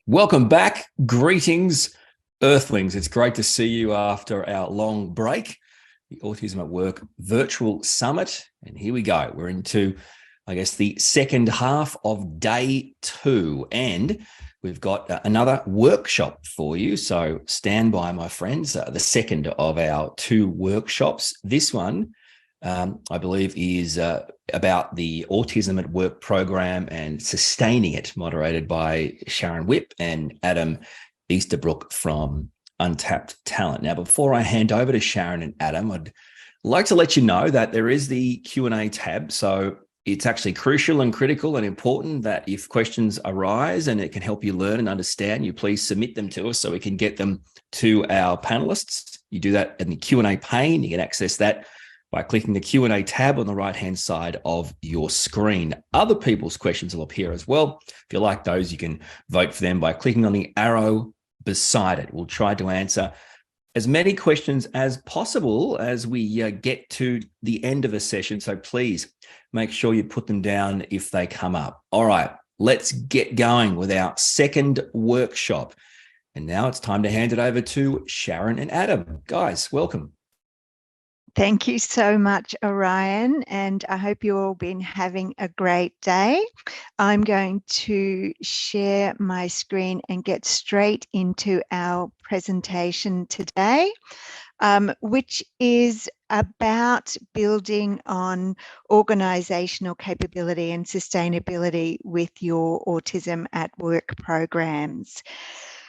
Welcome back. Greetings, Earthlings. It's great to see you after our long break, the Autism at Work Virtual Summit. And here we go. We're into, I guess, the second half of day 2. And we've got another workshop for you. So stand by, my friends. The second of our 2 workshops. This one, I believe, is about the Autism at Work program and sustaining it, moderated by Sharon and Adam Easterbrook from Untapped Talent. Now, before I hand over to Sharon and Adam, I'd like to let you know that there is the Q&A tab. So it's actually crucial and critical and important that if questions arise and it can help you learn and understand, you please submit them to us so we can get them to our panelists. You do that in the Q&A pane. You can access that by clicking the Q&A tab on the right-hand side of your screen. Other people's questions will appear as well. If you like those, you can vote for them by clicking on the arrow beside it. We'll try to answer as many questions as possible as we get to the end of a session. So please make sure you put them down if they come up. All right, let's get going with our second workshop. And now it's time to hand it over to Sharon and Adam. Guys, welcome. Thank you so much, Orion, and I hope you've all been having a great day. I'm going to share my screen and get straight into our presentation today, which is about building on organisational capability and sustainability with your Autism at Work programs.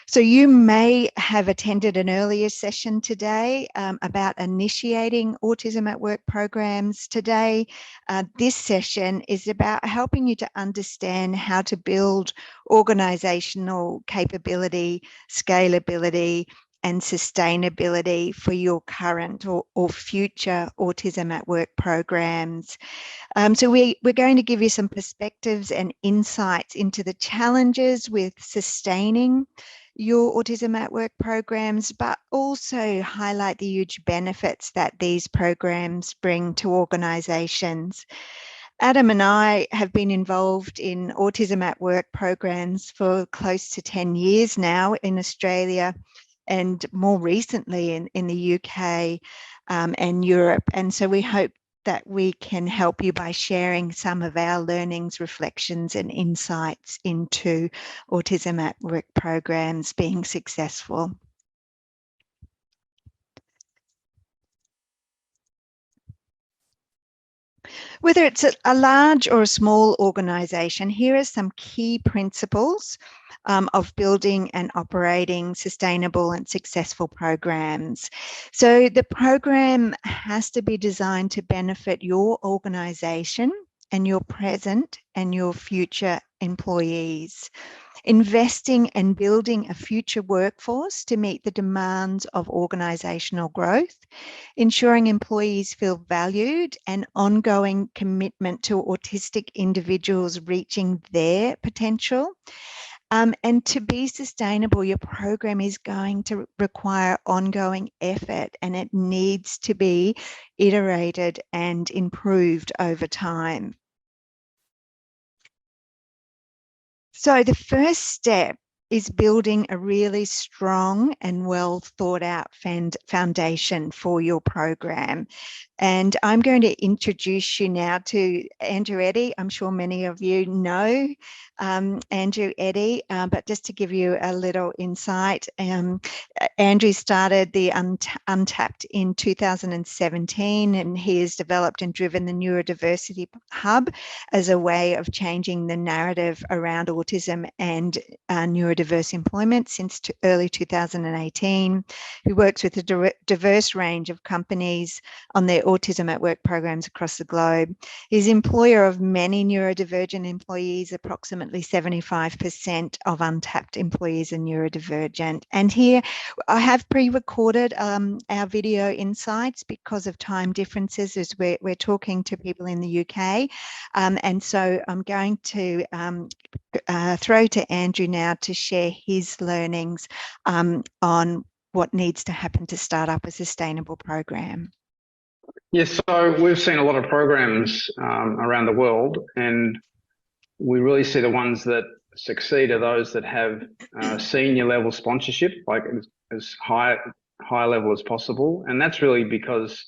So you may have attended an earlier session today about initiating Autism at Work programs. Today, this session is about helping you to understand how to build organisational capability, scalability, and sustainability for your current or future Autism at Work programs. So we're going to give you some perspectives and insights into the challenges with sustaining your Autism at Work programs, but also highlight the huge benefits that these programs bring to organisations. Adam and I have been involved in Autism at Work programs for close to 10 years now in Australia, and more recently in the UK and Europe. And so we hope that we can help you by sharing some of our learnings, reflections, and insights into Autism at Work programs being successful. Whether it's a large or a small organisation, here are some key principles of building and operating sustainable and successful programs. So the program has to be designed to benefit your organisation and your present and your future employees. Investing and building a future workforce to meet the demands of organisational growth, ensuring employees feel valued, and ongoing commitment to autistic individuals reaching their potential. And to be sustainable, your program is going to require ongoing effort, and it needs to be iterated and improved over time. So the first step is building a really strong and well thought out foundation for your program. And I'm going to introduce you now to Andrew Eddy. I'm sure many of you know Andrew Eddy, but just to give you a little insight, Andrew started the Untapped in 2017, and he has developed and driven the Neurodiversity Hub as a way of changing the narrative around autism and neurodiverse employment since early 2018. He works with a diverse range of companies on their Autism at Work programs across the globe. He's employer of many neurodivergent employees. Approximately 75% of Untapped employees are neurodivergent. And here I have pre-recorded our video insights because of time differences as we're talking to people in the UK. And so I'm going to throw to Andrew now to share his learnings on what needs to happen to start up a sustainable program. Yes, so we've seen a lot of programs around the world, and we really see the ones that succeed are those that have senior level sponsorship, like as high level as possible. And that's really because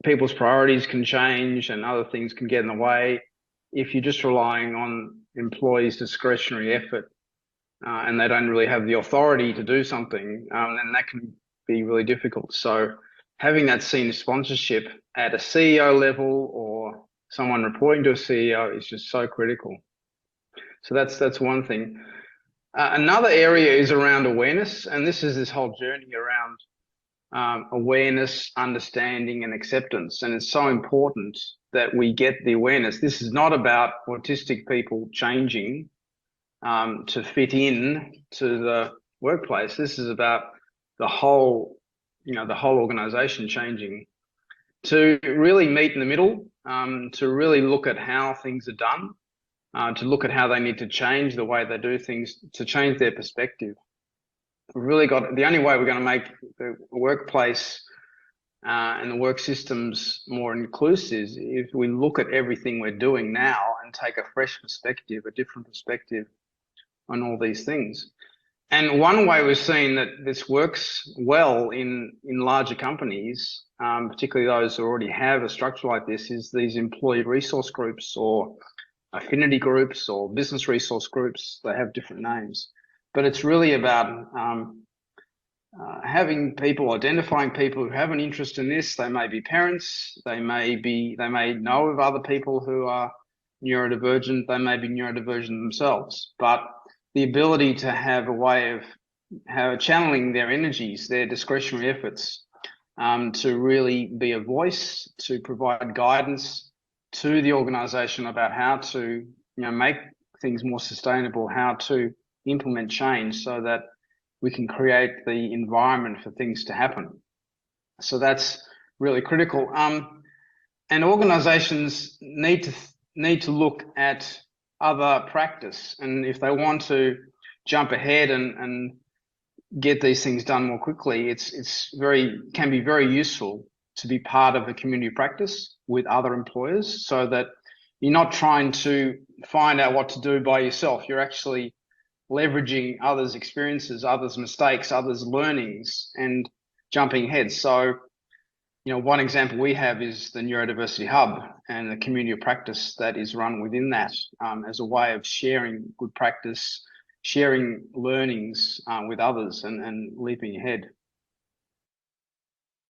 people's priorities can change and other things can get in the way. If you're just relying on employees' discretionary effort and they don't really have the authority to do something, then that can be really difficult. So having that senior sponsorship at a CEO level or someone reporting to a CEO is just so critical. So that's one thing. Another area is around awareness, and this is this whole journey around awareness, understanding, and acceptance. And it's so important that we get the awareness. This is not about autistic people changing to fit in to the workplace. This is about the whole organization changing to really meet in the middle, to really look at how things are done, to look at how they need to change the way they do things, to change their perspective. We've really got, the only way we're going to make the workplace and the work systems more inclusive is if we look at everything we're doing now and take a fresh perspective, a different perspective on all these things. And one way we've seen that this works well in larger companies, particularly those who already have a structure like this, is these employee resource groups or affinity groups or business resource groups. They have different names, but it's really about having people, identifying people who have an interest in this. They may be parents, they may know of other people who are neurodivergent, they may be neurodivergent themselves, but the ability to have a way of channeling their energies, their discretionary efforts, to really be a voice, to provide guidance to the organisation about how to make things more sustainable, how to implement change so that we can create the environment for things to happen. So that's really critical. And organisations need to look at other practice, and if they want to jump ahead and get these things done more quickly, can be very useful to be part of a community practice with other employers, so that you're not trying to find out what to do by yourself. You're actually leveraging others' experiences, others' mistakes, others' learnings, and jumping ahead. So, one example we have is the Neurodiversity Hub and the community of practice that is run within that as a way of sharing good practice, sharing learnings with others and leaping ahead.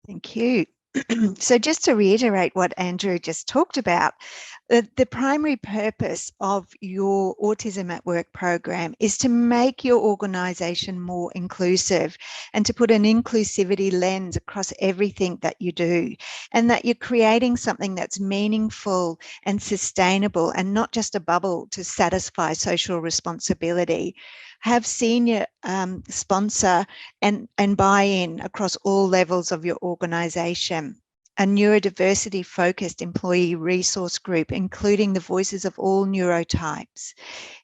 Thank you. So just to reiterate what Andrew just talked about, the primary purpose of your Autism at Work program is to make your organisation more inclusive and to put an inclusivity lens across everything that you do, and that you're creating something that's meaningful and sustainable and not just a bubble to satisfy social responsibility. Have senior sponsor and buy-in across all levels of your organisation. A neurodiversity focused employee resource group, including the voices of all neurotypes.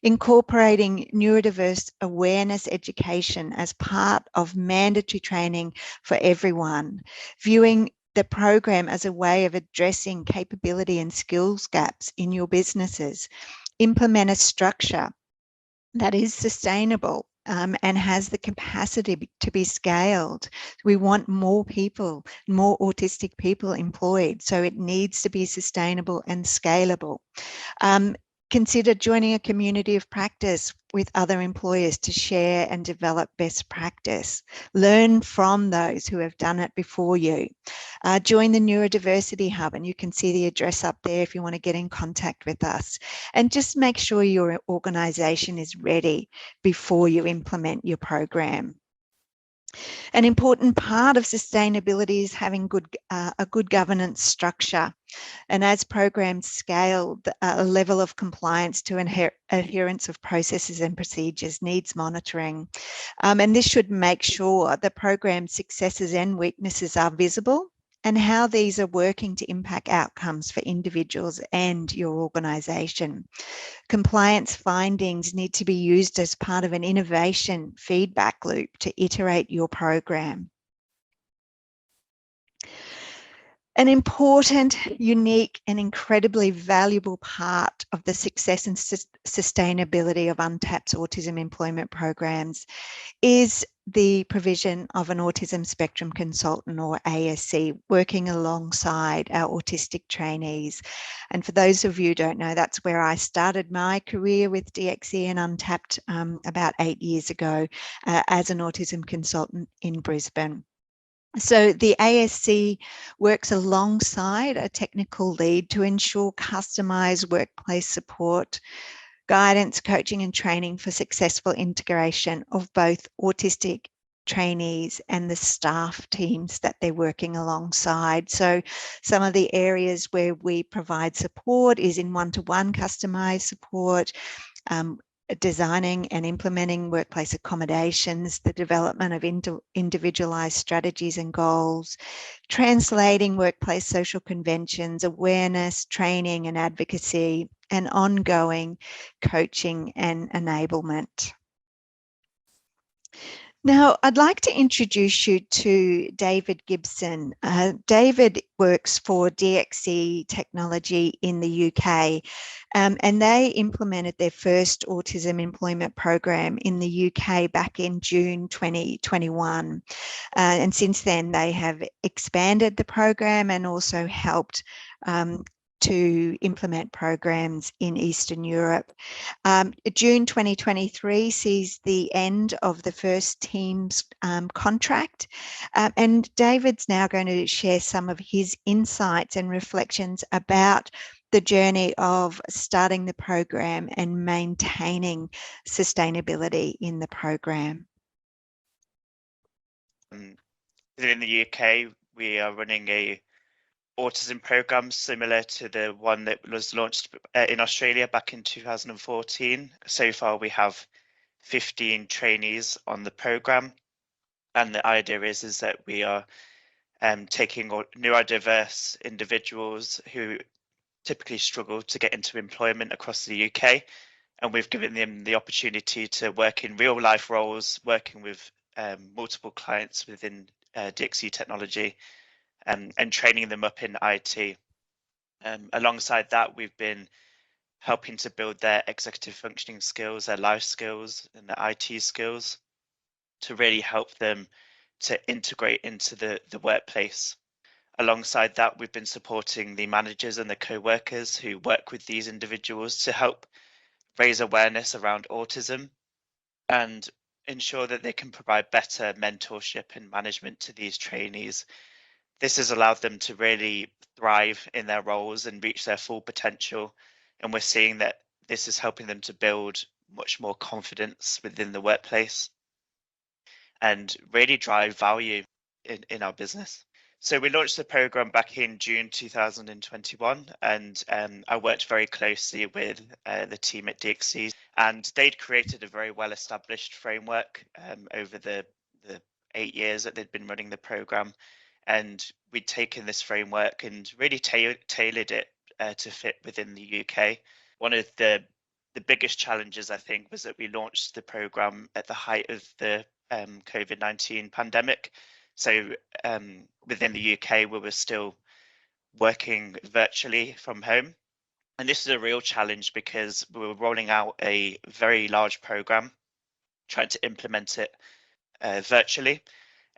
Incorporating neurodiverse awareness education as part of mandatory training for everyone. Viewing the program as a way of addressing capability and skills gaps in your businesses. Implement a structure that is sustainable and has the capacity to be scaled. We want more people, more autistic people employed, so it needs to be sustainable and scalable. Consider joining a community of practice with other employers to share and develop best practice. Learn from those who have done it before you. Join the Neurodiversity Hub, and you can see the address up there if you want to get in contact with us. And just make sure your organisation is ready before you implement your program. An important part of sustainability is having a good governance structure. And as programs scale, a level of compliance to adherence of processes and procedures needs monitoring. And this should make sure the program's successes and weaknesses are visible, and how these are working to impact outcomes for individuals and your organisation. Compliance findings need to be used as part of an innovation feedback loop to iterate your program. An important, unique, and incredibly valuable part of the success and sustainability of Untapped's autism employment programs is the provision of an autism spectrum consultant, or ASC, working alongside our autistic trainees. And for those of you who don't know, that's where I started my career with DXE and Untapped about 8 years ago as an autism consultant in Brisbane. So the ASC works alongside a technical lead to ensure customised workplace support, guidance, coaching and training for successful integration of both autistic trainees and the staff teams that they're working alongside. So some of the areas where we provide support is in one-to-one customised support, designing and implementing workplace accommodations, the development of individualized strategies and goals, translating workplace social conventions, awareness, training and advocacy, and ongoing coaching and enablement. Now, I'd like to introduce you to David Gibson. David works for DXE Technology in the UK, and they implemented their first autism employment program in the UK back in June 2021. And since then, they have expanded the program and also helped to implement programs in Eastern Europe. June 2023 sees the end of the first team's contract, and David's now going to share some of his insights and reflections about the journey of starting the program and maintaining sustainability in the program. In the UK, we are running a autism program similar to the one that was launched in Australia back in 2014. So far, we have 15 trainees on the program, and the idea is that we are taking neurodiverse individuals who typically struggle to get into employment across the UK, and we've given them the opportunity to work in real life roles, working with multiple clients within DXE Technology, and training them up in IT. Alongside that, we've been helping to build their executive functioning skills, their life skills, and their IT skills to really help them to integrate into the workplace. Alongside that, we've been supporting the managers and the co-workers who work with these individuals to help raise awareness around autism and ensure that they can provide better mentorship and management to these trainees. This has allowed them to really thrive in their roles and reach their full potential. And we're seeing that this is helping them to build much more confidence within the workplace and really drive value in our business. So we launched the program back in June 2021, and I worked very closely with the team at DXE, and they'd created a very well-established framework over the 8 years that they'd been running the program. And we'd taken this framework and really tailored it to fit within the UK. One of the biggest challenges, I think, was that we launched the program at the height of the COVID-19 pandemic. So within the UK, we were still working virtually from home. And this is a real challenge because we were rolling out a very large program, trying to implement it virtually.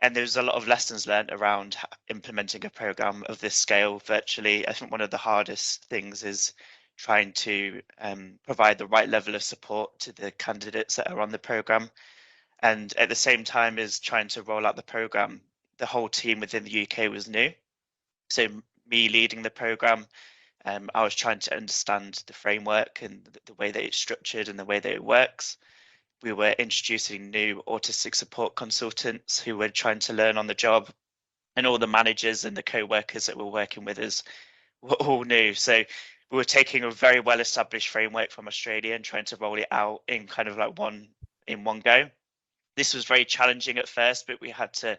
And there's a lot of lessons learned around implementing a program of this scale virtually. I think one of the hardest things is trying to provide the right level of support to the candidates that are on the program. And at the same time as trying to roll out the program, the whole team within the UK was new. So me leading the program, I was trying to understand the framework and the way that it's structured and the way that it works. We were introducing new autistic support consultants who were trying to learn on the job, and all the managers and the co-workers that were working with us were all new. So we were taking a very well-established framework from Australia and trying to roll it out in kind of like one go. This was very challenging at first, but we had to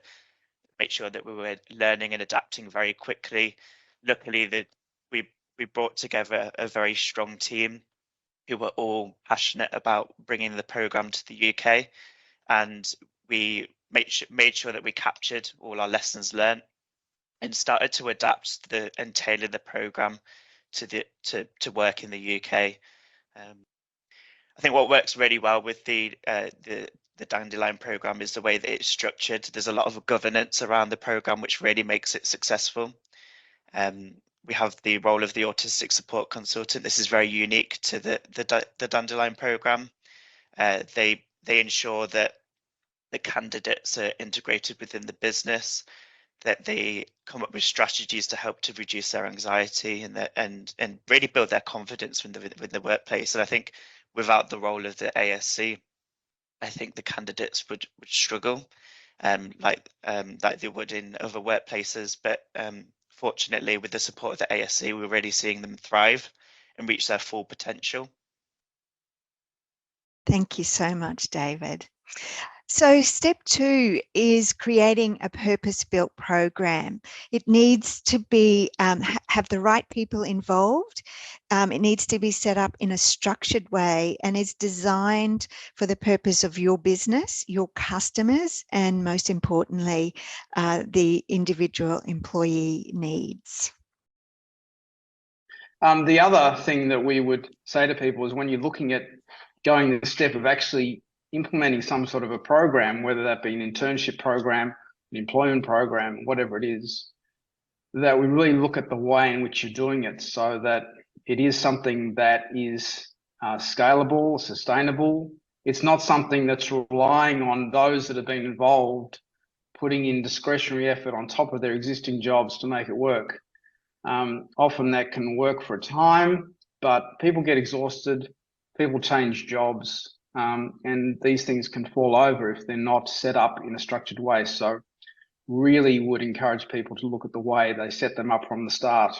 make sure that we were learning and adapting very quickly. Luckily, we brought together a very strong team who were all passionate about bringing the program to the UK, and we made sure that we captured all our lessons learned and started to adapt and tailor the program to work in the UK. I think what works really well with the Dandelion program is the way that it's structured. There's a lot of governance around the program, which really makes it successful. We have the role of the autistic support consultant. This is very unique to the Dandelion program. They ensure that the candidates are integrated within the business, that they come up with strategies to help to reduce their anxiety and really build their confidence in the workplace. And I think without the role of the ASC, I think the candidates would struggle, like they would in other workplaces. But fortunately, with the support of the ASC, we're really seeing them thrive and reach their full potential. Thank you so much, David. So step 2 is creating a purpose-built program. It needs to be have the right people involved. It needs to be set up in a structured way and is designed for the purpose of your business, your customers, and most importantly, the individual employee needs. The other thing that we would say to people is when you're looking at going the step of actually implementing some sort of a program, whether that be an internship program, an employment program, whatever it is, that we really look at the way in which you're doing it so that it is something that is scalable, sustainable. It's not something that's relying on those that have been involved putting in discretionary effort on top of their existing jobs to make it work. Often that can work for a time, but people get exhausted, people change jobs, and these things can fall over if they're not set up in a structured way. So really would encourage people to look at the way they set them up from the start.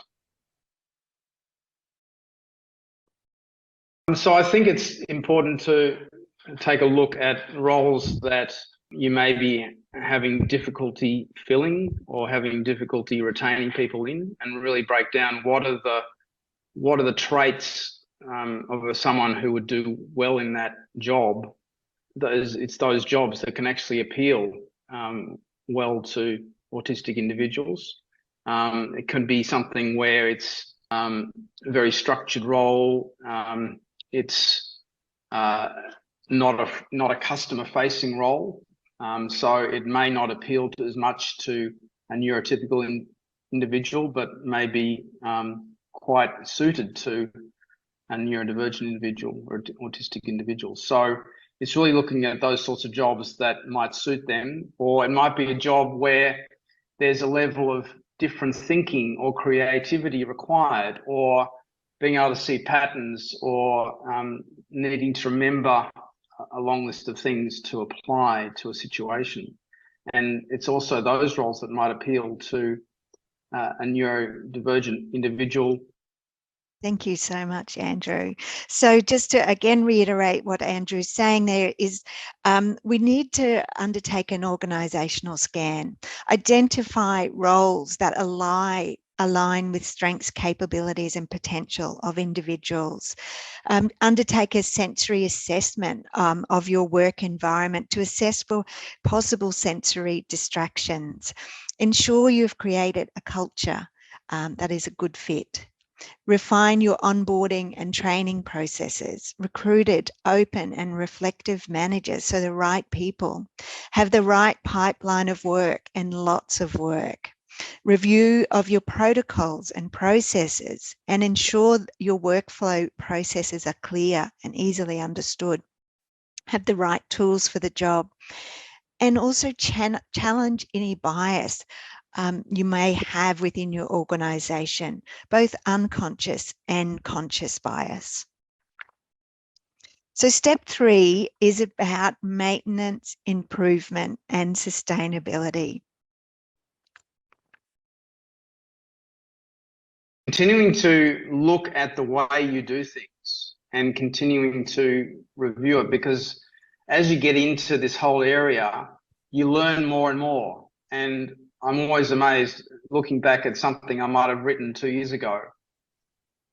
So I think it's important to take a look at roles that you may be having difficulty filling or having difficulty retaining people in, and really break down what are the traits of someone who would do well in that job. It's those jobs that can actually appeal well to autistic individuals. It can be something where it's a very structured role. It's not a customer-facing role, so it may not appeal to as much to a neurotypical individual, but may be quite suited to a neurodivergent individual or autistic individual. So it's really looking at those sorts of jobs that might suit them, or it might be a job where there's a level of different thinking or creativity required, or being able to see patterns, or needing to remember a long list of things to apply to a situation. And it's also those roles that might appeal to a neurodivergent individual. Thank you so much, Andrew. So just to again reiterate what Andrew's saying there is we need to undertake an organisational scan, identify roles that align with strengths, capabilities and potential of individuals. Undertake a sensory assessment of your work environment to assess for possible sensory distractions. Ensure you've created a culture that is a good fit. Refine your onboarding and training processes. Recruited open and reflective managers, so the right people. Have the right pipeline of work and lots of work. Review of your protocols and processes, and ensure your workflow processes are clear and easily understood. Have the right tools for the job, and also challenge any bias you may have within your organisation, both unconscious and conscious bias. So step 3 is about maintenance, improvement and sustainability. Continuing to look at the way you do things and continuing to review it, because as you get into this whole area, you learn more and more. And I'm always amazed looking back at something I might have written 2 years ago,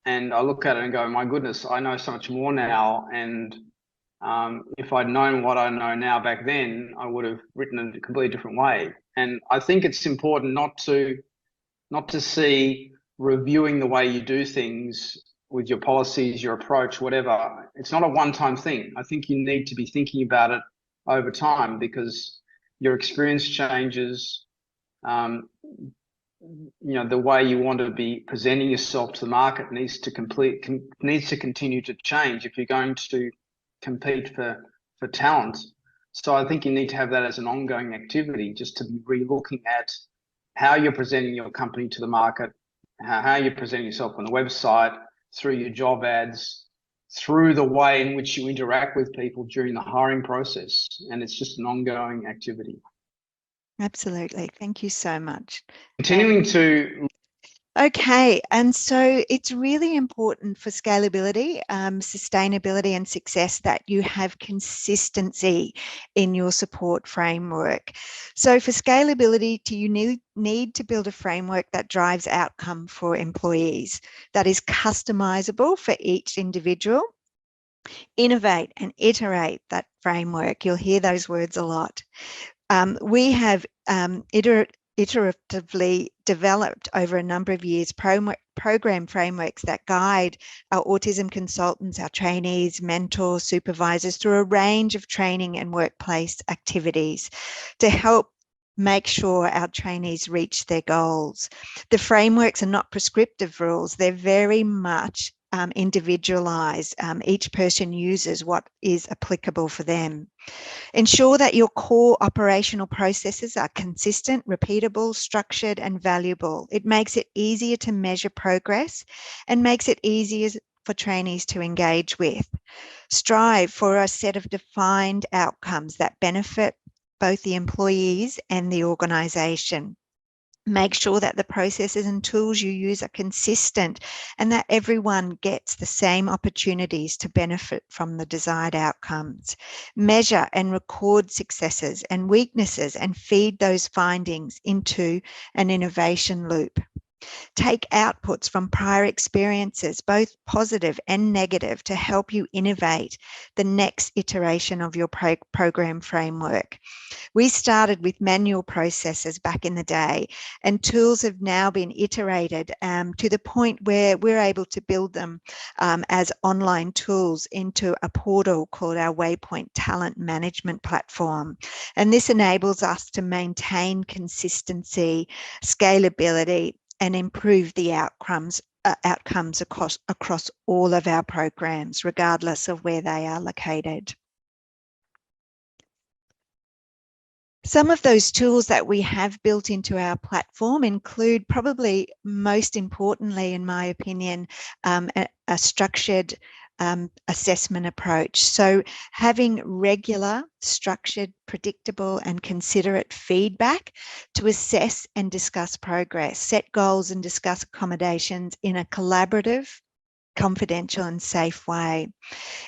and I look at it and go, my goodness, I know so much more now. And if I'd known what I know now back then, I would have written it a completely different way. And I think it's important not to not to see reviewing the way you do things with your policies, your approach, whatever. It's not a one-time thing. I think you need to be thinking about it over time, because your experience changes. The way you want to be presenting yourself to the market needs to continue to change if you're going to compete for talent. So I think you need to have that as an ongoing activity, just to be re-looking at how you're presenting your company to the market, how you're presenting yourself on the website, through your job ads, through the way in which you interact with people during the hiring process. And it's just an ongoing activity. Absolutely. Thank you so much. Continuing to... Okay, and so it's really important for scalability, sustainability and success that you have consistency in your support framework. So for scalability, you need to build a framework that drives outcome for employees, that is customizable for each individual. Innovate and iterate that framework. You'll hear those words a lot. We have iteratively developed over a number of years program frameworks that guide our autism consultants, our trainees, mentors, supervisors through a range of training and workplace activities to help make sure our trainees reach their goals. The frameworks are not prescriptive rules. They're very much individualized. Each person uses what is applicable for them. Ensure that your core operational processes are consistent, repeatable, structured, and valuable. It makes it easier to measure progress and makes it easier for trainees to engage with. Strive for a set of defined outcomes that benefit both the employees and the organisation. Make sure that the processes and tools you use are consistent and that everyone gets the same opportunities to benefit from the desired outcomes. Measure and record successes and weaknesses and feed those findings into an innovation loop. Take outputs from prior experiences, both positive and negative, to help you innovate the next iteration of your program framework. We started with manual processes back in the day, and tools have now been iterated to the point where we're able to build them as online tools into a portal called our Waypoint Talent Management Platform. And this enables us to maintain consistency, scalability, and improve the outcomes across all of our programs, regardless of where they are located. Some of those tools that we have built into our platform include, probably most importantly, in my opinion, a structured assessment approach. So having regular, structured, predictable and considerate feedback to assess and discuss progress, set goals and discuss accommodations in a collaborative, confidential and safe way.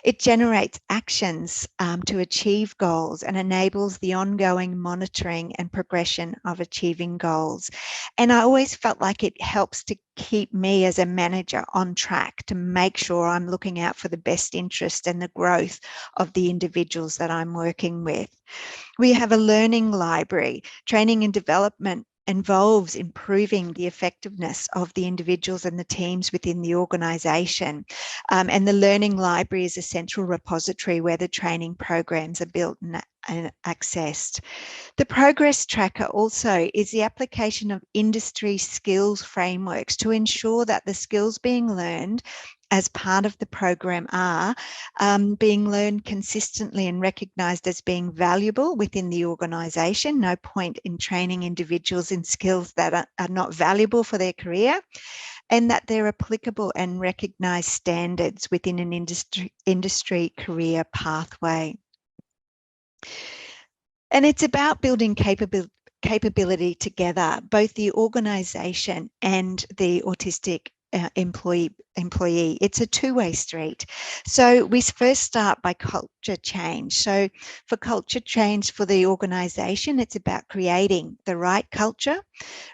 It generates actions to achieve goals and enables the ongoing monitoring and progression of achieving goals. And I always felt like it helps to keep me as a manager on track, to make sure I'm looking out for the best interest and the growth of the individuals that I'm working with. We have a learning library. Training and development involves improving the effectiveness of the individuals and the teams within the organisation. And the learning library is a central repository where the training programs are built and accessed. The progress tracker also is the application of industry skills frameworks to ensure that the skills being learned as part of the program are being learned consistently and recognised as being valuable within the organisation. No point in training individuals in skills that are not valuable for their career, and that they're applicable and recognised standards within an industry career pathway. And it's about building capability together, both the organisation and the autistic employee. It's a two-way street. So we first start by culture change. So for culture change for the organisation, it's about creating the right culture,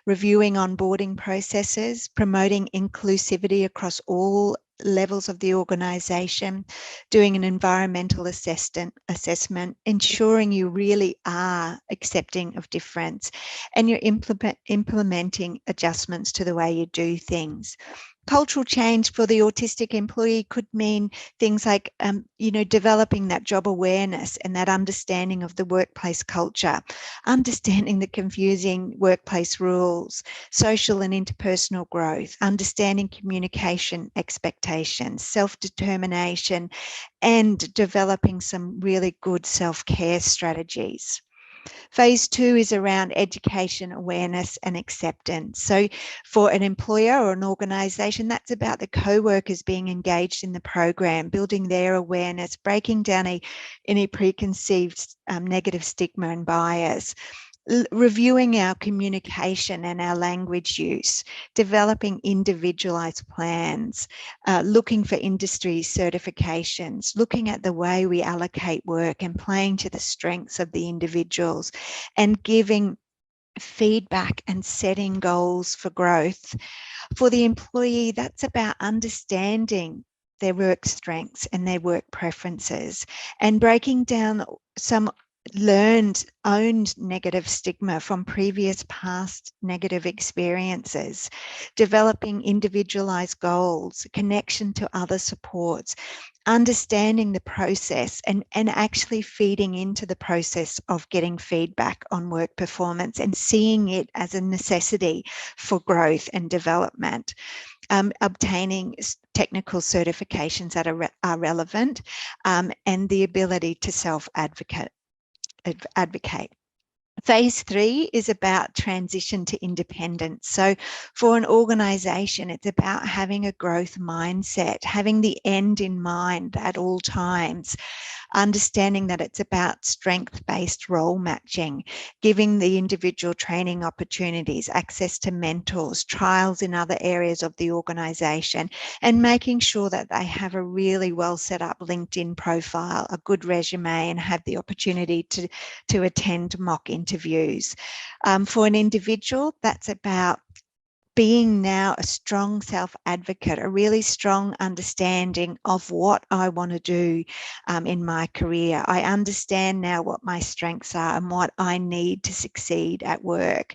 reviewing onboarding processes, promoting inclusivity across all levels of the organisation, doing an environmental assessment, ensuring you really are accepting of difference, and you're implementing adjustments to the way you do things. Cultural change for the autistic employee could mean things like, developing that job awareness and that understanding of the workplace culture, understanding the confusing workplace rules, social and interpersonal growth, understanding communication expectations, self-determination, and developing some really good self-care strategies. Phase 2 is around education, awareness, and acceptance. So for an employer or an organisation, that's about the co-workers being engaged in the program, building their awareness, breaking down any preconceived negative stigma and bias, reviewing our communication and our language use, developing individualized plans, looking for industry certifications, looking at the way we allocate work and playing to the strengths of the individuals, and giving feedback and setting goals for growth. For the employee, that's about understanding their work strengths and their work preferences, and breaking down some owned negative stigma from previous past negative experiences, developing individualized goals, connection to other supports, understanding the process and actually feeding into the process of getting feedback on work performance and seeing it as a necessity for growth and development. Obtaining technical certifications that are relevant, and the ability to self-advocate. Phase 3 is about transition to independence. So for an organisation, it's about having a growth mindset, having the end in mind at all times, understanding that it's about strength-based role matching, giving the individual training opportunities, access to mentors, trials in other areas of the organisation, and making sure that they have a really well set up LinkedIn profile, a good resume, and have the opportunity to attend mock interviews. For an individual, that's about being now a strong self-advocate, a really strong understanding of what I want to do in my career. I understand now what my strengths are and what I need to succeed at work,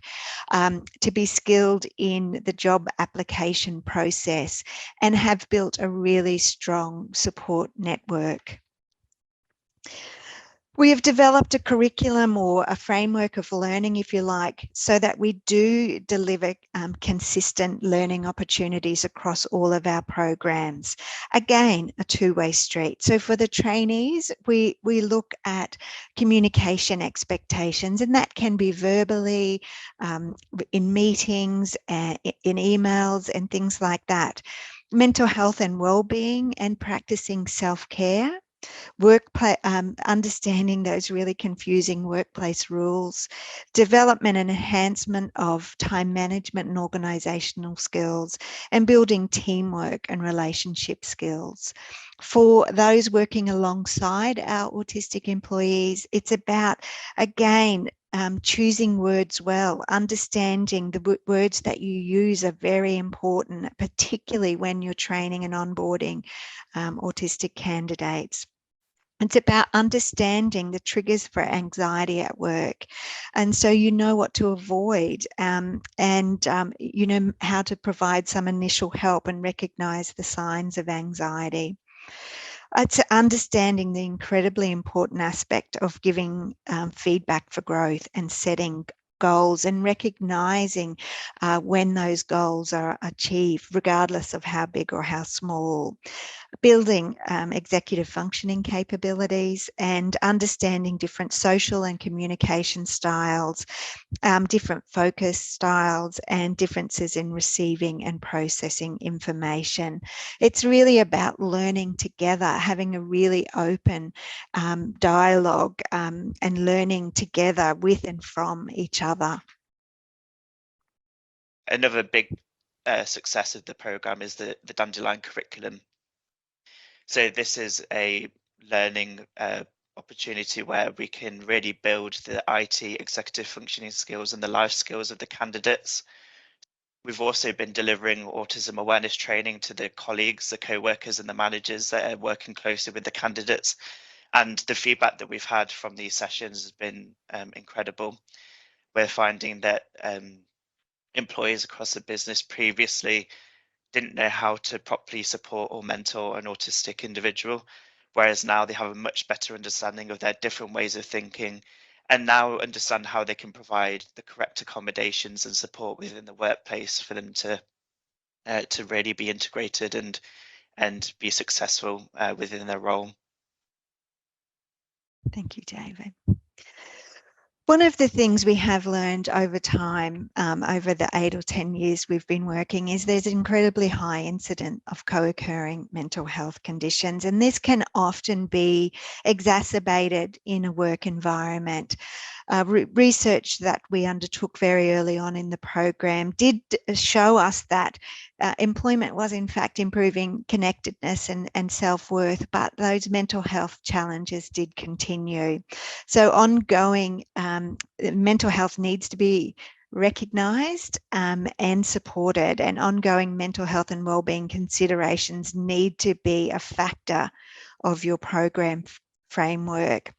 to be skilled in the job application process, and have built a really strong support network. We have developed a curriculum or a framework of learning, if you like, so that we do deliver consistent learning opportunities across all of our programs. Again, a two-way street. So for the trainees, we look at communication expectations, and that can be verbally, in meetings, in emails and things like that. Mental health and well-being and practicing self-care. Workplace, understanding those really confusing workplace rules, development and enhancement of time management and organisational skills, and building teamwork and relationship skills. For those working alongside our autistic employees, it's about, again, choosing words well, understanding the words that you use are very important, particularly when you're training and onboarding autistic candidates. It's about understanding the triggers for anxiety at work. And so you know what to avoid, and you know how to provide some initial help and recognise the signs of anxiety. It's understanding the incredibly important aspect of giving feedback for growth and setting goals and recognising when those goals are achieved, regardless of how big or how small. Building executive functioning capabilities and understanding different social and communication styles, different focus styles, and differences in receiving and processing information. It's really about learning together, having a really open dialogue, and learning together with and from each other. Another big success of the program is the Dandelion curriculum. So this is a learning opportunity where we can really build the IT executive functioning skills and the life skills of the candidates. we've also been delivering autism awareness training to the colleagues, the co-workers and the managers that are working closely with the candidates. And the feedback that we've had from these sessions has been incredible. We're finding that employees across the business previously didn't know how to properly support or mentor an autistic individual, whereas now they have a much better understanding of their different ways of thinking, and now understand how they can provide the correct accommodations and support within the workplace for them to really be integrated and be successful within their role. Thank you, David. One of the things we have learned over time, over the 8 or 10 years we've been working, is there's an incredibly high incidence of co-occurring mental health conditions, and this can often be exacerbated in a work environment. Research that we undertook very early on in the program did show us that employment was in fact improving connectedness and self-worth, but those mental health challenges did continue. So ongoing mental health needs to be recognised and supported, and ongoing mental health and wellbeing considerations need to be a factor of your program framework.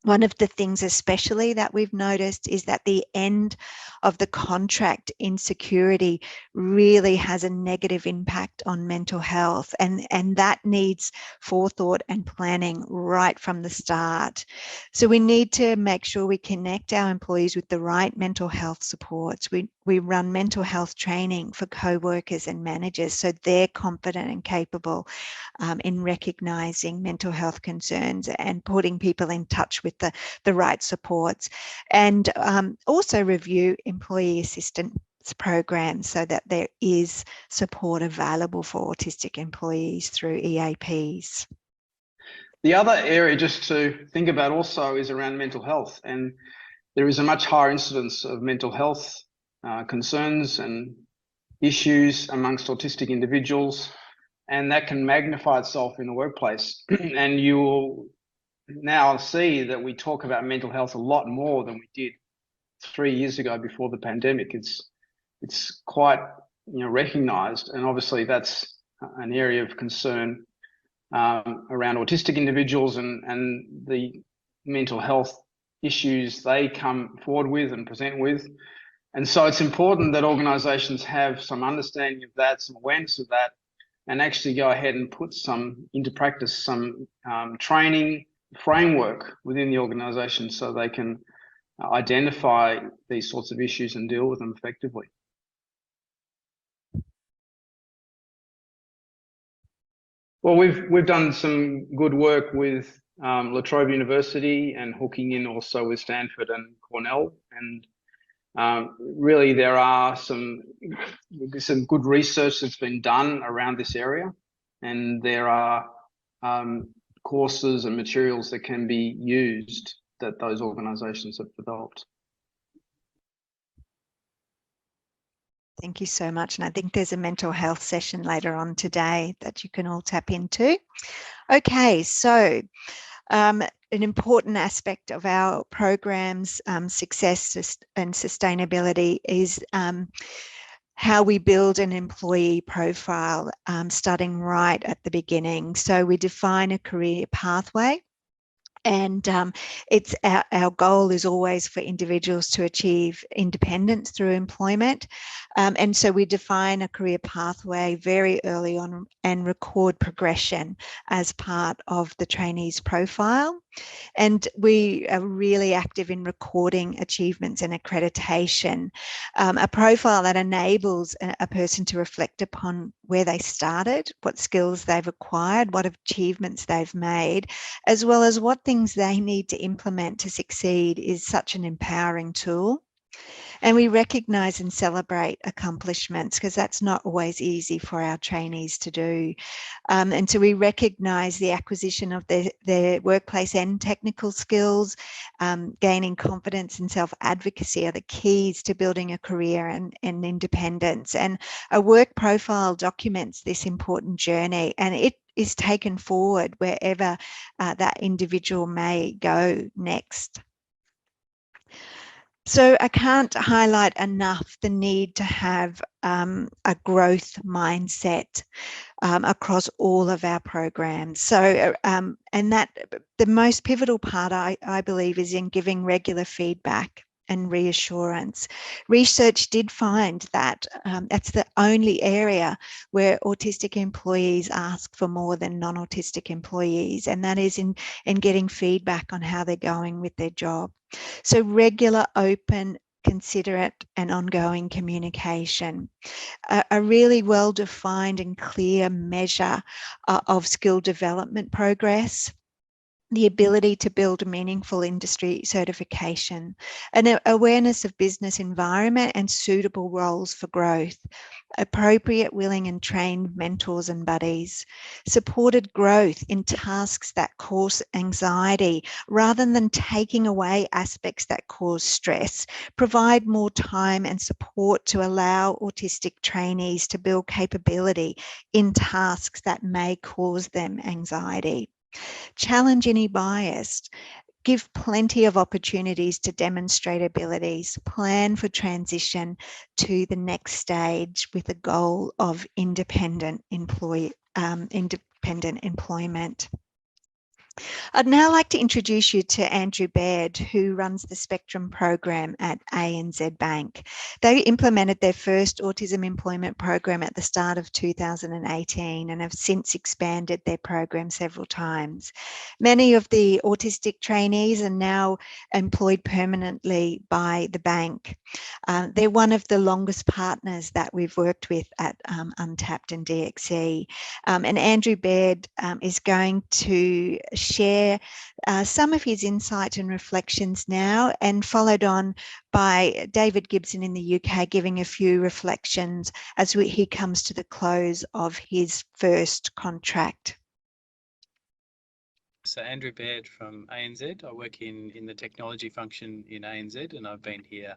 One of the things especially that we've noticed is that the end of the contract insecurity really has a negative impact on mental health, and that needs forethought and planning right from the start. So we need to make sure we connect our employees with the right mental health supports. We run mental health training for co-workers and managers so they're confident and capable in recognising mental health concerns and putting people in touch with the right supports, and also review employee assistance programs so that there is support available for autistic employees through EAPs. The other area just to think about also is around mental health, and there is a much higher incidence of mental health concerns and issues amongst autistic individuals, and that can magnify itself in the workplace. And you will now see that we talk about mental health a lot more than we did 3 years ago before the pandemic. It's quite recognised, and obviously that's an area of concern around autistic individuals and the mental health issues they come forward with and present with. And so it's important that organisations have some understanding of that, some awareness of that, and actually go ahead and put into practice some training framework within the organisation so they can identify these sorts of issues and deal with them effectively. Well, we've done some good work with La Trobe University and hooking in also with Stanford and Cornell, and really there are some good research that's been done around this area, and there are courses and materials that can be used that those organisations have developed. Thank you so much. And I think there's a mental health session later on today that you can all tap into. Okay, so an important aspect of our program's success and sustainability is how we build an employee profile starting right at the beginning. So we define a career pathway. And it's our goal is always for individuals to achieve independence through employment. And so we define a career pathway very early on and record progression as part of the trainee's profile. And we are really active in recording achievements and accreditation, a profile that enables a person to reflect upon where they started, what skills they've acquired, what achievements they've made, as well as what things they need to implement to succeed is such an empowering tool. And we recognise and celebrate accomplishments because that's not always easy for our trainees to do. And so we recognise the acquisition of their workplace and technical skills, gaining confidence and self-advocacy are the keys to building a career and independence. And a work profile documents this important journey, and it is taken forward wherever that individual may go next. So I can't highlight enough the need to have a growth mindset across all of our programs. So, and that the most pivotal part, I believe, is in giving regular feedback and reassurance. Research did find that that's the only area where autistic employees ask for more than non-autistic employees, and that is in getting feedback on how they're going with their job. So regular, open, considerate and ongoing communication, a really well-defined and clear measure of skill development progress, the ability to build meaningful industry certification, an awareness of business environment and suitable roles for growth, appropriate, willing and trained mentors and buddies, supported growth in tasks that cause anxiety rather than taking away aspects that cause stress, provide more time and support to allow autistic trainees to build capability in tasks that may cause them anxiety. Challenge any bias, give plenty of opportunities to demonstrate abilities, plan for transition to the next stage with a goal of independent employment. I'd now like to introduce you to Andrew Baird, who runs the Spectrum program at ANZ Bank. They implemented their first autism employment program at the start of 2018 and have since expanded their program several times. Many of the autistic trainees are now employed permanently by the bank. They're one of the longest partners that we've worked with at Untapped and DXE. And Andrew Baird is going to share some of his insights and reflections now, and followed on by David Gibson in the UK giving a few reflections as he comes to the close of his first contract. So Andrew Baird from ANZ. I work in the technology function in ANZ, and I've been here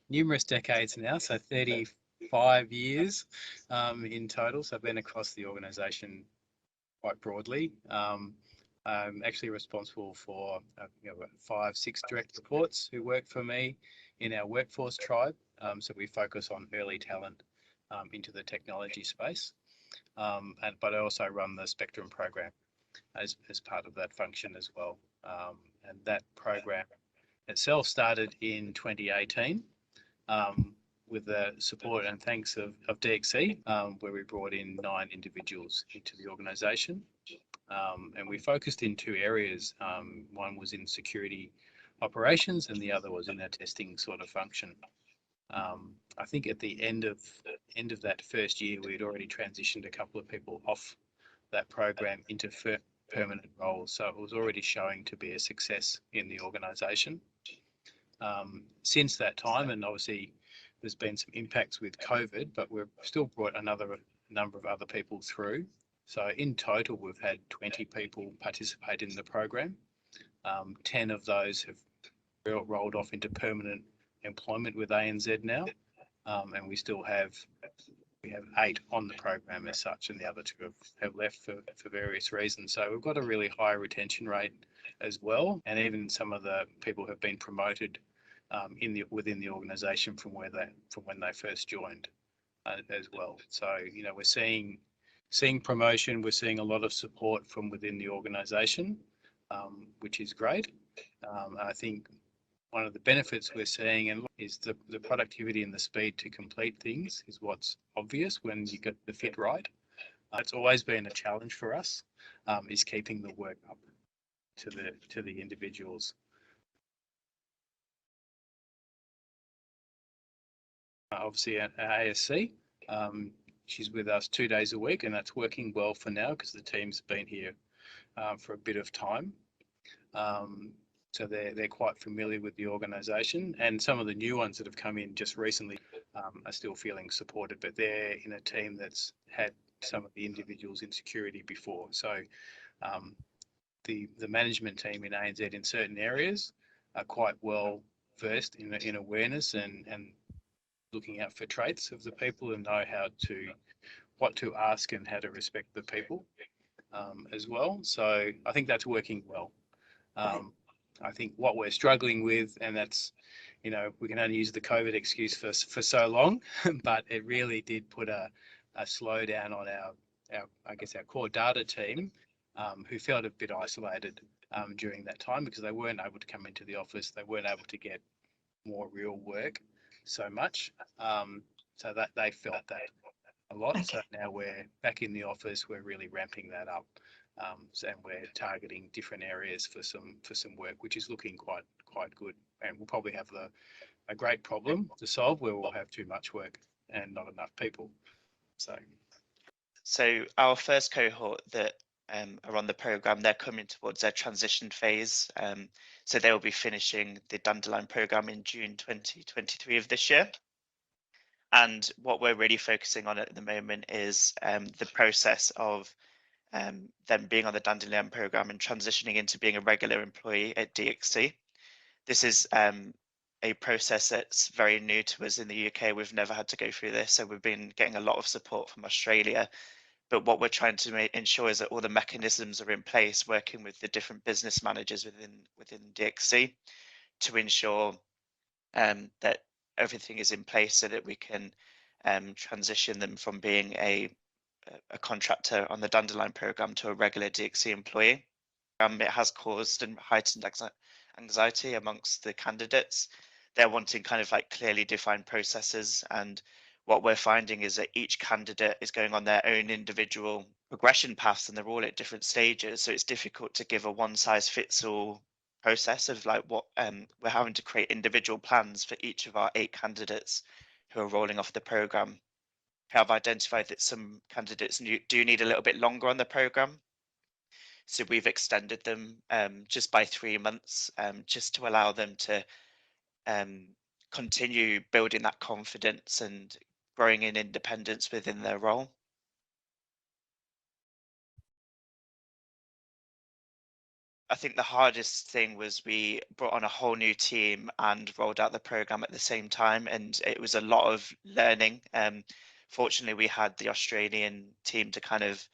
numerous decades now, so 35 years in total. So I've been across the organisation quite broadly. I'm actually responsible for 5-6 direct reports who work for me in our workforce tribe. So we focus on early talent into the technology space. But I also run the Spectrum program as part of that function as well. And that program itself started in 2018 with the support and thanks of DXE, where we brought in 9 individuals into the organisation. And we focused in 2 areas. One was in security operations and the other was in a testing sort of function. I think at the end of that first year, we'd already transitioned a couple of people off that program into permanent roles. So it was already showing to be a success in the organisation. Since that time, and obviously there's been some impacts with COVID, but we've still brought another number of other people through. So in total, we've had 20 people participate in the program. 10 of those have rolled off into permanent employment with ANZ now, and we have 8 on the program as such, and the other 2 have left for various reasons. So we've got a really high retention rate as well, and even some of the people have been promoted within the organisation from when they first joined as well. So we're seeing promotion. We're seeing a lot of support from within the organisation, which is great. I think one of the benefits we're seeing is the productivity and the speed to complete things is what's obvious when you get the fit right. It's always been a challenge for us, is keeping the work up to the individuals. Obviously at ASC, she's with us 2 days a week, and that's working well for now because the team's been here for a bit of time. So they're quite familiar with the organisation, and some of the new ones that have come in just recently are still feeling supported, but they're in a team that's had some of the individuals in security before. So the management team in ANZ in certain areas are quite well versed in awareness and looking out for traits of the people and know what to ask and how to respect the people as well. So I think that's working well. I think what we're struggling with, and that's you know, we can only use the COVID excuse for so long, but it really did put a slowdown on our I guess our core data team, who felt a bit isolated during that time because they weren't able to come into the office, they weren't able to get more real work so much, so that they felt that a lot. Okay. So now we're back in the office, we're really ramping that up, and we're targeting different areas for some work, which is looking quite good. And we'll probably have a great problem to solve where we'll have too much work and not enough people. So our first cohort that are on the program, they're coming towards their transition phase. So they will be finishing the Dandelion program in June 2023 of this year. And what we're really focusing on at the moment is the process of them being on the Dandelion program and transitioning into being a regular employee at DXC. This is a process that's very new to us in the UK. We've never had to go through this, so we've been getting a lot of support from Australia. But what we're trying to ensure is that all the mechanisms are in place, working with the different business managers within DXC to ensure that everything is in place so that we can transition them from being a contractor on the Dandelion program to a regular DXC employee. It has caused and heightened anxiety amongst the candidates. They're wanting kind of like clearly defined processes, and what we're finding is that each candidate is going on their own individual progression paths and they're all at different stages. So it's difficult to give a one size fits all process of like what we're having to create individual plans for each of our 8 candidates who are rolling off the program. Have identified that some candidates do need a little bit longer on the program. So we've extended them just by 3 months, just to allow them to continue building that confidence and growing in independence within their role. I think the hardest thing was we brought on a whole new team and rolled out the program at the same time, and it was a lot of learning. Fortunately, we had the Australian team to kind of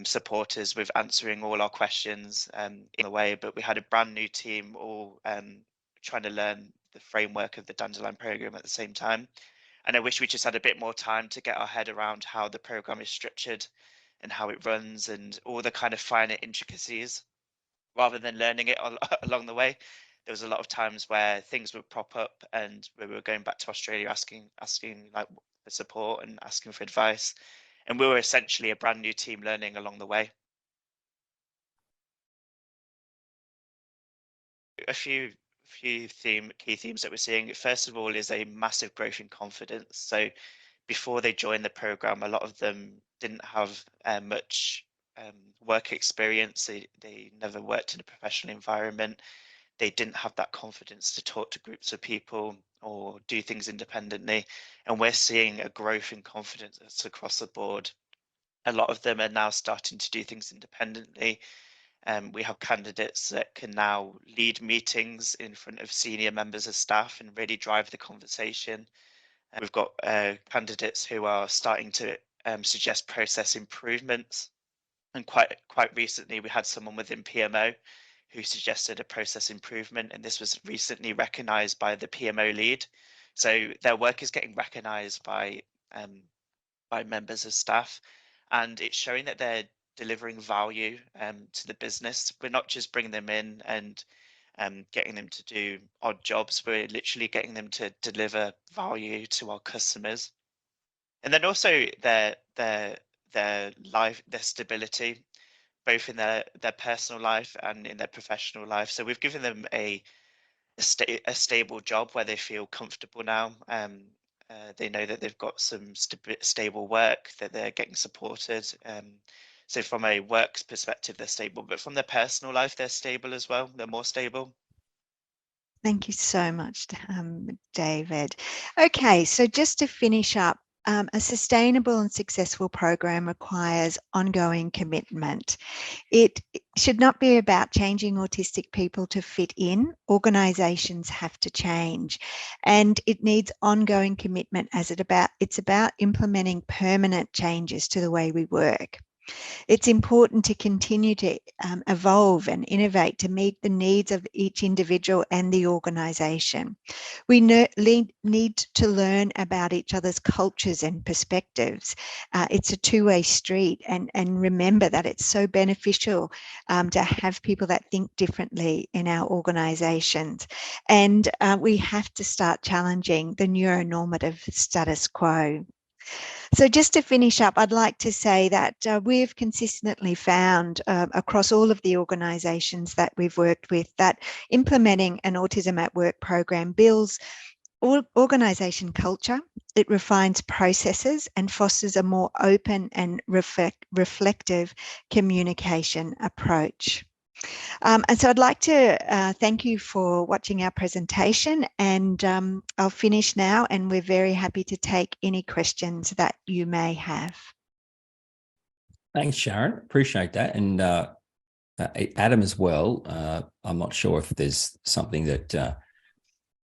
support us with answering all our questions in a way, but we had a brand new team all trying to learn the framework of the Dandelion program at the same time. And I wish we just had a bit more time to get our head around how the program is structured and how it runs and all the kind of finer intricacies, rather than learning it along the way. There was a lot of times where things would prop up and we were going back to Australia asking like for support and asking for advice. And we were essentially a brand new team learning along the way. A few key themes that we're seeing. First of all, is a massive growth in confidence. So before they joined the program, a lot of them didn't have much work experience. They never worked in a professional environment. They didn't have that confidence to talk to groups of people or do things independently. And we're seeing a growth in confidence across the board. A lot of them are now starting to do things independently. We have candidates that can now lead meetings in front of senior members of staff and really drive the conversation. We've got candidates who are starting to suggest process improvements. And quite recently, we had someone within PMO who suggested a process improvement, and this was recently recognised by the PMO lead. So their work is getting recognised by members of staff, and it's showing that they're delivering value to the business. We're not just bringing them in and getting them to do odd jobs. We're literally getting them to deliver value to our customers. And then also their life, their stability, both in their personal life and in their professional life. So we've given them a stable job where they feel comfortable now. They know that they've got some stable work, that they're getting supported. So from a work perspective, they're stable, but from their personal life, they're stable as well. They're more stable. Thank you so much, David. Okay, so just to finish up, a sustainable and successful program requires ongoing commitment. It should not be about changing autistic people to fit in. Organisations have to change, and it needs ongoing commitment as it's about implementing permanent changes to the way we work. It's important to continue to evolve and innovate to meet the needs of each individual and the organisation. We need to learn about each other's cultures and perspectives. It's a two-way street, and remember that it's so beneficial to have people that think differently in our organisations. And we have to start challenging the neuronormative status quo. So just to finish up, I'd like to say that we've consistently found across all of the organisations that we've worked with that implementing an Autism at Work program builds organisation culture, it refines processes and fosters a more open and reflective communication approach. And so I'd like to thank you for watching our presentation, and I'll finish now, and we're very happy to take any questions that you may have. Thanks, Sharon. Appreciate that. And Adam as well. I'm not sure if there's something that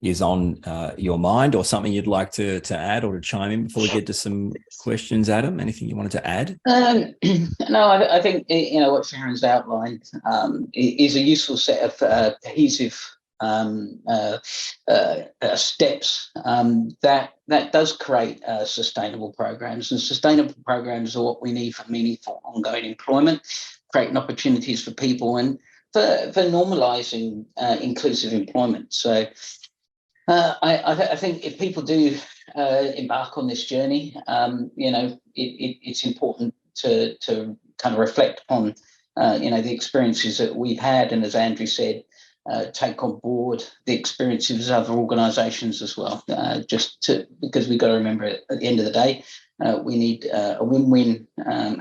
is on your mind or something you'd like to add or to chime in before we get to some questions. Adam, anything you wanted to add? No, I think what Sharon's outlined is a useful set of cohesive steps that does create sustainable programs, and sustainable programs are what we need for meaningful ongoing employment, creating opportunities for people, and for normalising inclusive employment. So I think if people do embark on this journey, it's important to kind of reflect on, the experiences that we've had, and as Andrew said, take on board the experiences of other organisations as well. Because we've got to remember, at the end of the day, we need a win-win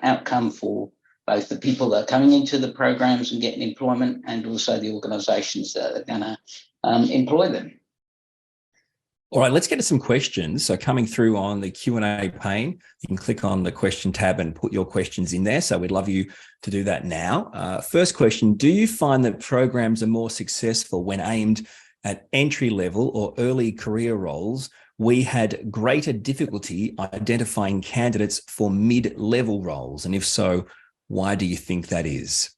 outcome for both the people that are coming into the programs and getting employment, and also the organisations that are going to employ them. All right, let's get to some questions. So coming through on the Q&A pane, you can click on the question tab and put your questions in there. So we'd love you to do that now. First question, do you find that programs are more successful when aimed at entry-level or early career roles? We had greater difficulty identifying candidates for mid-level roles. And if so, why do you think that is?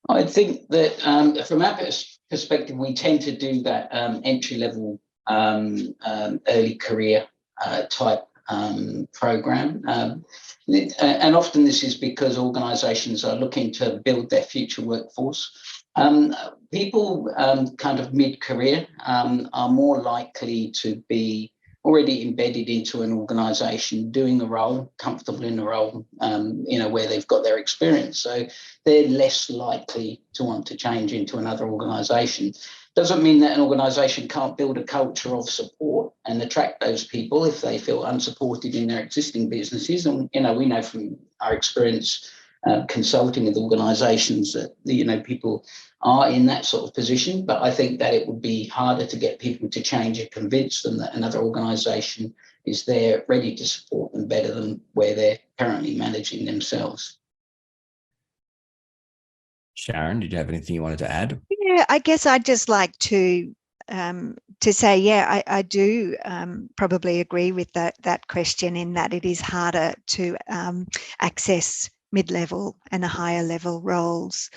I think that from our perspective, we tend to do that entry-level, early career type program. And often this is because organisations are looking to build their future workforce. People kind of mid-career are more likely to be already embedded into an organisation, doing a role, comfortable in a role, where they've got their experience. So they're less likely to want to change into another organisation. Doesn't mean that an organisation can't build a culture of support and attract those people if they feel unsupported in their existing businesses. And, we know from our experience consulting with organisations that, people are in that sort of position. But I think that it would be harder to get people to change and convince them that another organisation is there ready to support them better than where they're currently managing themselves. Sharon, did you have anything you wanted to add? Yeah, I guess I'd just like to say, yeah, I do probably agree with that question, in that it is harder to access mid-level and higher level roles.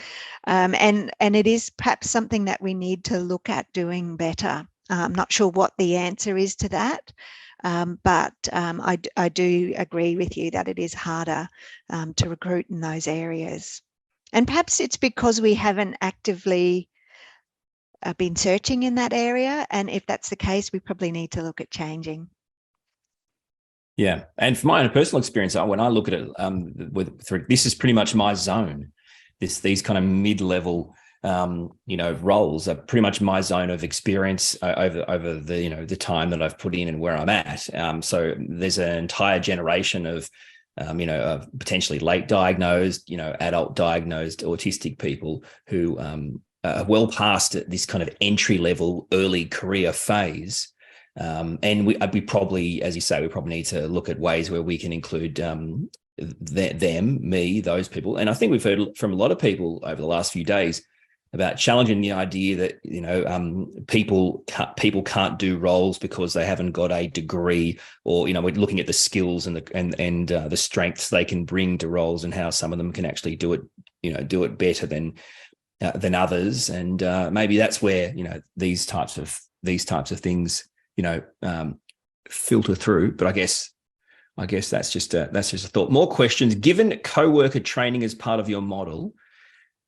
And it is perhaps something that we need to look at doing better. I'm not sure what the answer is to that, but I do agree with you that it is harder to recruit in those areas. And perhaps it's because we haven't actively been searching in that area. And if that's the case, we probably need to look at changing. Yeah, and from my own personal experience, when I look at it, this is pretty much my zone. These kind of mid-level, roles are pretty much my zone of experience over the time that I've put in and where I'm at. So there's an entire generation of potentially late diagnosed, adult diagnosed autistic people who are well past this kind of entry-level early career phase. And we probably, as you say, we probably need to look at ways where we can include those people. And I think we've heard from a lot of people over the last few days challenging the idea that, you know, people can't do roles because they haven't got a degree, or, you know, we're looking at the skills and the strengths they can bring to roles, and how some of them can actually do it better than others. And maybe that's where, you know, these types of things, you know, filter through. But I guess that's just a thought. More questions. Given co-worker training as part of your model,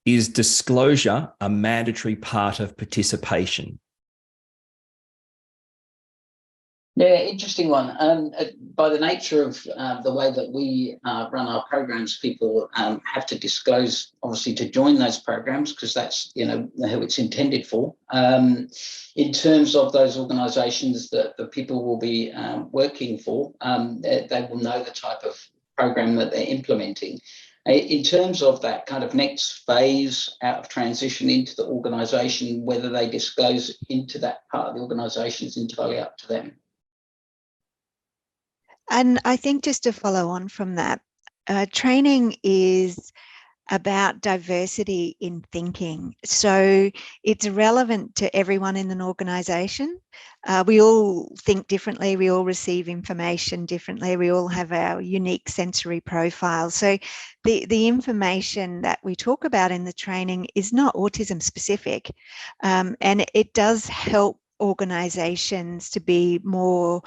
is disclosure a mandatory part of participation? Yeah, interesting one. By the nature of the way that we run our programs, people have to disclose, obviously, to join those programs, because that's, you know, who it's intended for. In terms of those organisations that the people will be working for, they will know the type of program that they're implementing. In terms of that kind of next phase out of transition into the organisation, whether they disclose into that part of the organisation is entirely up to them. And I think, just to follow on from that, training is about diversity in thinking. So it's relevant to everyone in an organisation. We all think differently. We all receive information differently. We all have our unique sensory profiles. So the information that we talk about in the training is not autism specific. And it does help organisations to be more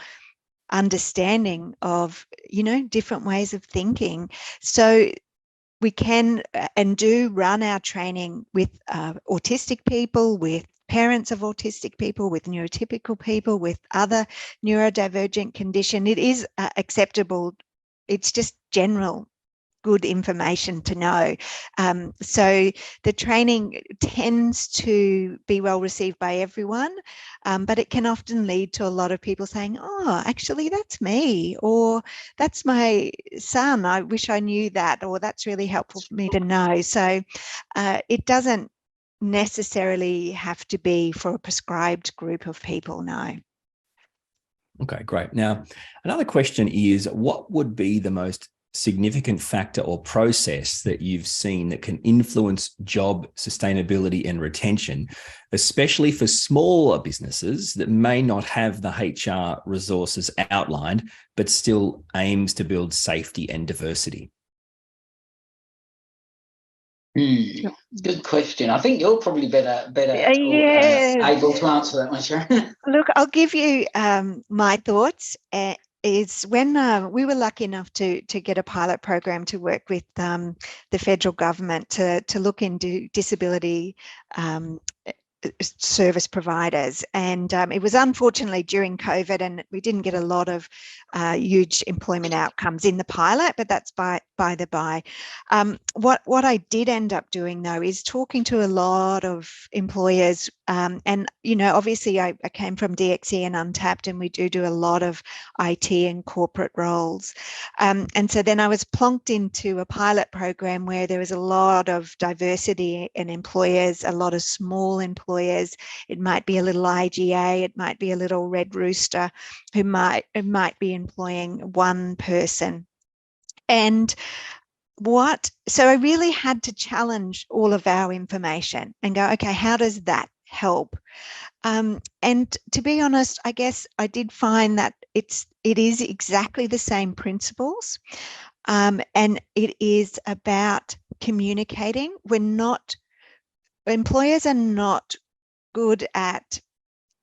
understanding of, you know, different ways of thinking. So we can and do run our training with autistic people, with parents of autistic people, with neurotypical people, with other neurodivergent condition. It is acceptable. It's just general good information to know. So the training tends to be well received by everyone, but it can often lead to a lot of people saying, oh, actually, that's me, or that's my son. I wish I knew that, or that's really helpful for me to know. So it doesn't necessarily have to be for a prescribed group of people, no. Okay, great. Now, another question is, what would be the most significant factor or process that you've seen that can influence job sustainability and retention, especially for smaller businesses that may not have the HR resources outlined, but still aims to build safety and diversity? Good question. I think you're probably better able to answer that one, Sharon. Look, I'll give you my thoughts. Is when we were lucky enough to get a pilot program to work with the federal government to look into disability service providers, and it was unfortunately during COVID, and we didn't get a lot of huge employment outcomes in the pilot, but that's by the by. What I did end up doing, though, is talking to a lot of employers, and, you know, obviously I came from DXE and Untapped, and we do a lot of IT and corporate roles, and so then I was plonked into a pilot program where there was a lot of diversity in employers, a lot of small employers. It might be a little IGA, it might be a little Red Rooster who might be employing one person. And so I really had to challenge all of our information and go, okay, how does that help? And to be honest, I guess I did find that it is exactly the same principles, and it is about communicating. Employers are not good at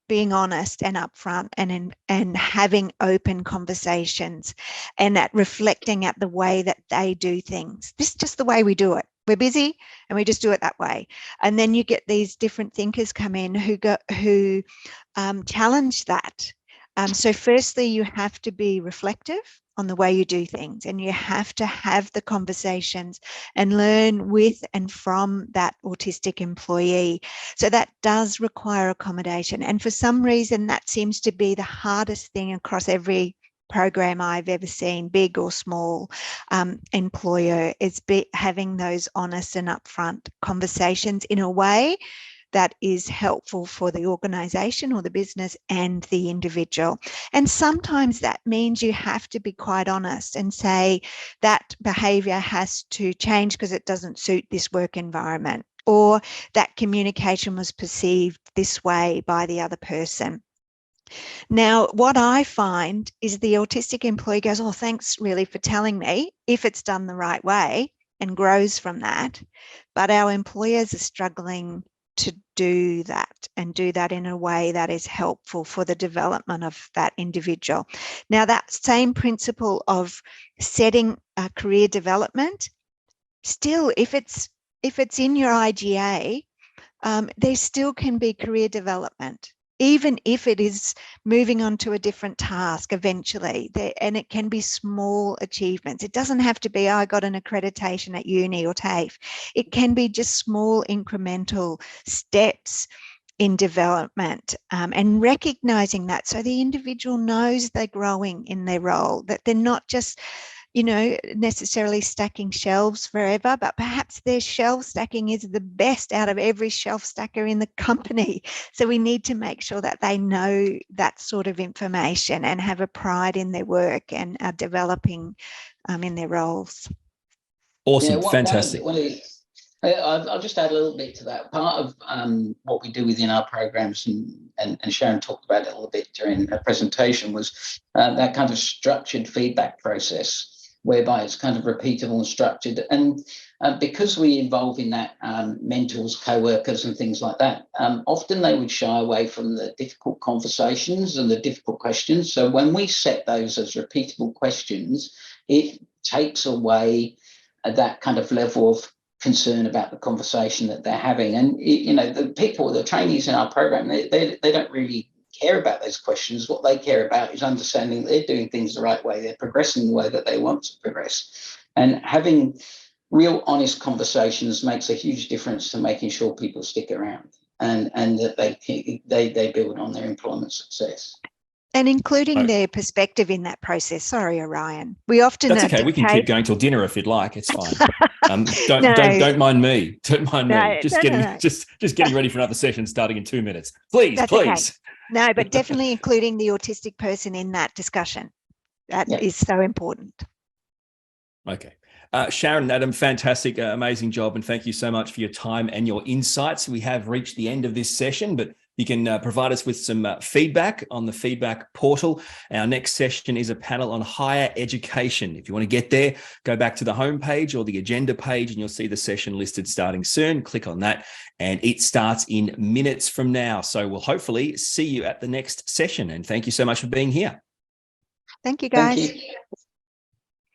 being honest and upfront and having open conversations and at reflecting at the way that they do things. This is just the way we do it. We're busy and we just do it that way. And then you get these different thinkers come in who challenge that. So firstly, you have to be reflective on the way you do things, and you have to have the conversations and learn with and from that autistic employee. So that does require accommodation. And for some reason, that seems to be the hardest thing across every program I've ever seen, big or small employer, is having those honest and upfront conversations in a way that is helpful for the organisation or the business and the individual. And sometimes that means you have to be quite honest and say that behaviour has to change because it doesn't suit this work environment, or that communication was perceived this way by the other person. Now, what I find is the autistic employee goes, oh, thanks really for telling me, if it's done the right way, and grows from that. But our employers are struggling to do that and do that in a way that is helpful for the development of that individual. Now, that same principle of setting a career development, still, if it's in your IGA, there still can be career development, even if it is moving on to a different task eventually. And it can be small achievements. It doesn't have to be, I got an accreditation at uni or TAFE. It can be just small incremental steps in development, and recognizing that, so the individual knows they're growing in their role, that they're not just, you know, necessarily stacking shelves forever, but perhaps their shelf stacking is the best out of every shelf stacker in the company. So we need to make sure that they know that sort of information and have a pride in their work and are developing in their roles. Awesome, fantastic. I'll just add a little bit to that. Part of what we do within our programs, and Sharon talked about it a little bit during her presentation, was that kind of structured feedback process, whereby it's kind of repeatable and structured. And because we involve in that mentors, co-workers and things like that, often they would shy away from the difficult conversations and the difficult questions. So when we set those as repeatable questions, it takes away that kind of level of concern about the conversation that they're having. And, you know, the people, the trainees in our program, they don't really care about those questions. What they care about is understanding they're doing things the right way, they're progressing the way that they want to progress. And having real honest conversations makes a huge difference to making sure people stick around and that they build on their employment success. And including their perspective in that process. Sorry, Orion. We often That's okay. We can keep going till dinner if you'd like. It's fine. Don't mind me. Don't mind me. Just getting ready for another session starting in 2 minutes. Please. Okay. No, but definitely including the autistic person in that discussion. That is so important. Okay. Sharon, Adam, fantastic, amazing job. And thank you so much for your time and your insights. We have reached the end of this session, but you can provide us with some feedback on the feedback portal. Our next session is a panel on higher education. If you want to get there, go back to the homepage or the agenda page and you'll see the session listed starting soon. Click on that and it starts in minutes from now. So we'll hopefully see you at the next session. And thank you so much for being here. Thank you, guys. Thank you.